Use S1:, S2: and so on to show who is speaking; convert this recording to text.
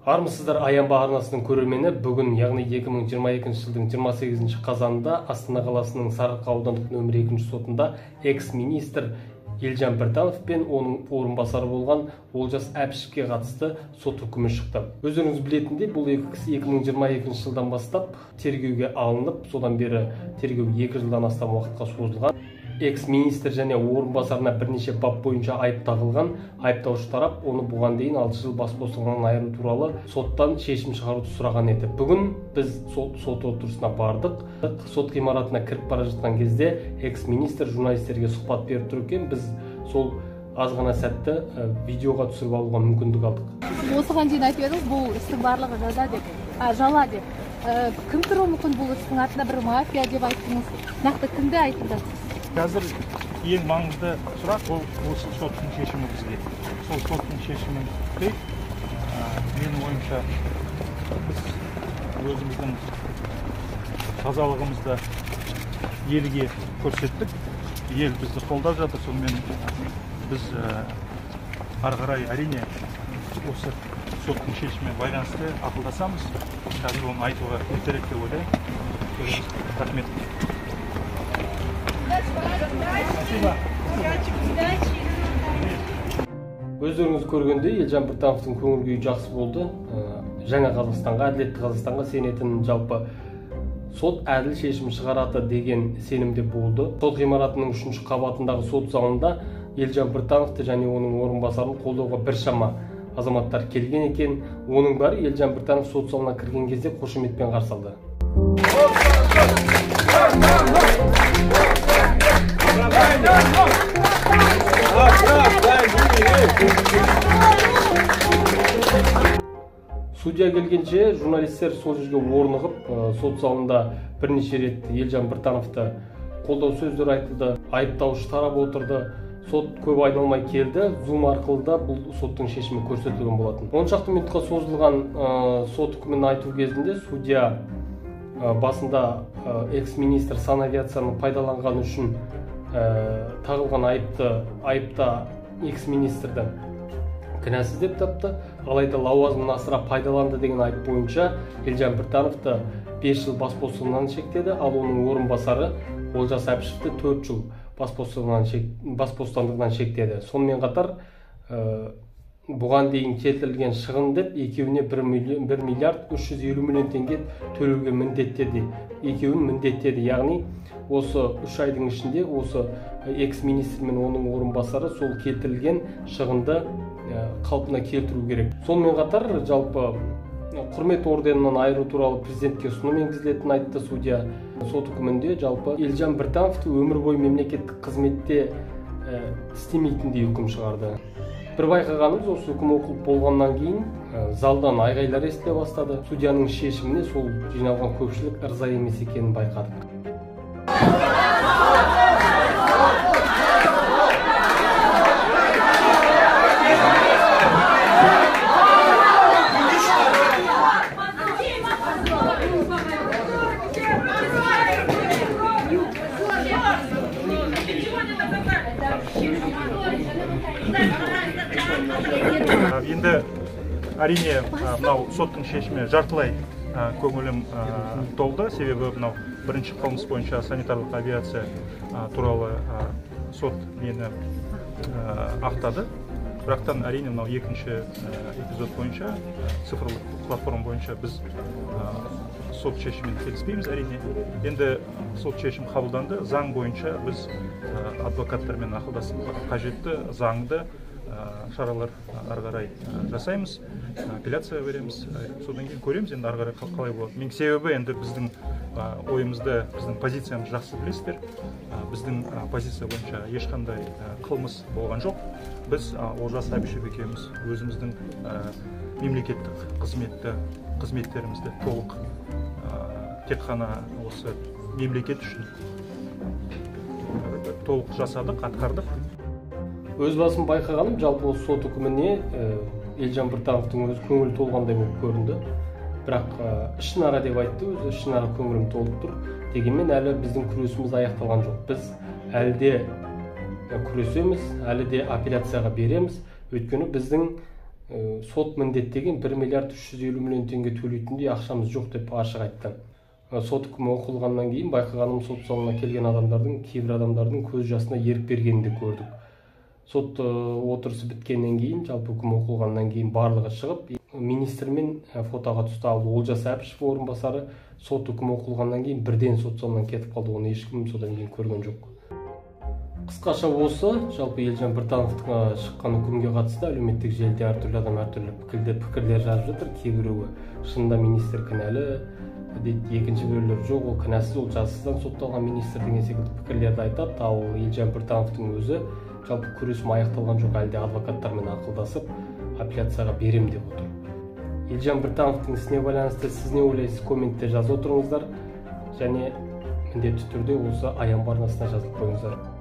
S1: Армысыздар, Аянба арнасының көрермені. Бүгін, яғни 2022 жылдың 28 қазанында Астана қаласының Сарыарқа аудандық нөмір 2 сотында экс-министр Елжан Біртанов пен оның орынбасары болған Олжас Әбішевке қатысты сот үкімі шықты. Өздеріңіз білетіндей, бұл екі кісі 2022 жылдан бастап тергеуге алынып, содан бері тергеу 2 жылдан астам уақытқа созылған. Экс-министр және орынбасарына бірнеше бап бойынша айып тағылған. Айыптаушы тарап оны бұған дейін 6 жыл бас бостандығынан айыру туралы соттан шешім шығаруды сұраған еді. Бүгін біз сот отырысына бардық. Сот ғимаратына кіріп бара жатқан кезде экс-министр журналистерге сұхбат беріп тұр екен. Біз сол аз ғана сәтті видеоға түсіріп алуға мүмкіндік алдық.
S2: Осыған дейін айтып едіңіз, бұл істің барлығы жала деп. Кім тұруы мүмкін бұл істің артында, бір мафия деп айттыңыз. Нақты кімді айтыңыз?
S3: Қазір ең маңызды сұрақ ол осы соттың шешімі бізге. Сол соттың шешімін күтейік. Менің ойымша біз өзіміздің тазалығымызды елге көрсеттік. Ел бізді қолдап жатыр. Сонымен біз ары қарай әрине осы соттың шешімімен байланысты ақылдасамыз. Қазір оны айтуға ертерек деп ойлаймын. Рахмет.
S1: Өздеріңіз көргендей, Елжан Біртановтың көңіл күйі жақсы болды. Жаңа Қазақстанға, әділетті Қазақстанға сенетін, жалпы сот әділ шешім шығарады деген сенімде болды. Сот ғимаратының 3-ші қабатындағы сот залында Елжан Біртановты және оның орынбасарын қолдауға біршама азаматтар келген екен. Оның бәрі Елжан Біртанов сот залына кірген кезде қошеметпен қарсы алды. Судья келгенше журналистер сол жерге орнығып, сот залында бірнеше рет Елжан Біртановты қолдау сөздер айтылды, айыптаушы тарап отырды. Сот көп айналмай келді, зум арқылы да бұл соттың шешімі көрсетілген болатын. 10 шақты минутқа созылған сот үкімін айту кезінде судья басында экс-министр санавиацияны пайдаланған үшін тағылған айыпта экс-министрді кінәсіз деп тапты. Алайда лауазымын асыра пайдаланды деген айып бойынша Елжан Біртановты 5 жыл бас бостандығынан шектеді, ал оның орынбасары Олжас Әбішевті 4 жыл бас бостандығынан шектеді. Сонымен қатар бұған дейін келтірілген шығын деп екеуіне 1 миллиард 350 миллион теңге төлеуге міндеттеді. Екеуін міндеттеді. Яғни осы 3 айдың ішінде осы экс-министр мен оның орынбасары сол келтірілген шығынды қалпына келтіру керек. Сонымен қатар жалпы құрмет орденінен айыру туралы президентке ұсыным енгізілетінін айтты судья. Сот үкімінде жалпы Елжан Біртановты өмір бойы мемлекеттік қызметте істемейтіндей үкім шығарды. Бір байқағанымыз, осы үкім оқылып болғаннан кейін залдан айғайлар естіле бастады. Судьяның шешіміне сол жиналған көпшілік ырза емес екенін байқадық.
S3: Енді әрине мынау соттың шешімі жартылай көңілім толды. Себебі мынау бірінші қылмыс бойынша санитарлық авиация туралы сот мені ақтады. Бірақтан әрине мынау екінші эпизод бойынша, цифрлық платформа бойынша біз сот шешімін келіспейміз әрине. Енді сот шешім қабылданды. Заң бойынша біз адвокаттармен ақылдасып қажетті заңды шаралар ары қарай жасаймыз, апелляция береміз. Содан кейін көреміз енді ары қарай қалай болады. Мен себебі енді біздің ойымызды, біздің позициямыз жақсы білесіздер. Біздің позиция бойынша ешқандай қылмыс болған жоқ. Біз Олжас Әбішев екеуміз өзіміздің мемлекеттік қызметтерімізді толық тек қана осы мемлекет үшін толық жасадық, атқардық.
S1: Өз басым байқағаным, жалпы осы сот үкіміне Елжан Біртановтың өз көңілі толғандай болып көрінді. Бірақ ішінара деп айтты, өзі ішінара көңілім толып тұр. Дегенмен әлі біздің күресіміз аяқталған жоқ. Біз әлі де күресеміз, әлі де апелляцияға береміз. Өйткені біздің сот міндеттеген 1 миллиард 350 миллион теңге төлейтіндей ақшамыз жоқ деп ашық айтты. Сот үкімі оқылғаннан кейін байқағаным сот залына келген адамдардың, кейбір адамдардың көз жасына ерік бергенін көрдік. Сот отырысы біткеннен кейін, жалпы үкім оқылғаннан кейін барлығы шығып, министрмен фотоға түсті. Ал Олжас Әбішев орынбасары сот үкімі оқылғаннан кейін бірден сот залынан кетіп қалды. Оны ешкім содан кейін көрген жоқ. Қысқаша осы, жалпы Елжан Біртановтың шыққан үкімге қатысты әлеуметтік желіде әртүрлі адам әртүрлі пікірлер жазып жатыр. Кейбіреуі шынында министр кінәлі дейді, екінші біреулер жоқ, ол кінәсіз, ол жазасыздан сотталған министр деген секілді пікірлерді айтады. Ал Елжан Біртановтың өзі жалпы күресім аяқталған жоқ, әлде адвокаттармен ақылдасып апелляцияға берем деп отыр. Елжан Біртановтың ісіне байланысты сіз не ойлайсыз, комментте жазып отырыңыздар, және міндетті түрде осы Аянба арнасына жазылып қойыңыздар.